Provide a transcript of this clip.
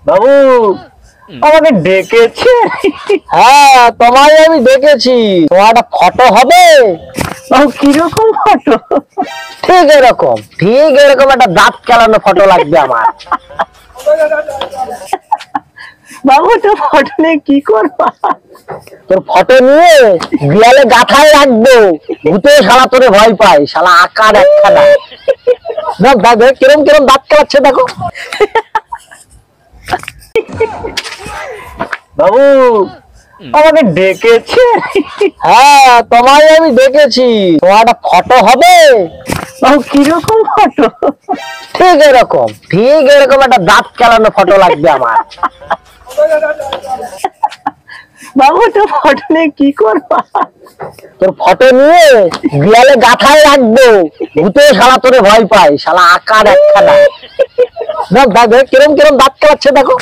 বাবু আমাকে ডেকেছে। হ্যাঁ, তোমায় আমি ডেকেছি। তোমার একটা ফটো হবে? বাবু কিরকম ফটো? ঠিক এরকম একটা দাঁত কেলানো ফটো লাগবে আমার। বাবু তো ফটো নিয়ে কি করবা? তোর ফটো নিয়ে দেয়ালে গাথায় রাখবো, ভূতে শালা তোরে ভয় পায়, শালা আকার একখানা। দেখ কিরম কিরম দাঁত কেলাচ্ছে দেখো। বাবু আমাকে ডেকেছে। হ্যাঁ, তোমায় আমি ডেকেছি। তোমার একটা ফটো হবে? বাবু কিরকম ফটো? ঠিক এরকম একটা দাঁত কেলানো ফটো লাগবে আমার। বাবু তো ফটো নিয়ে কি করবা? তোর ফটো নিয়ে দেয়ালে গাথায় রাখবো, ভূতে শালা তোরে ভয় পায়, শালা আকার একখানা। দেখ কিরম কিরম দাঁত কেলাচ্ছে দেখো।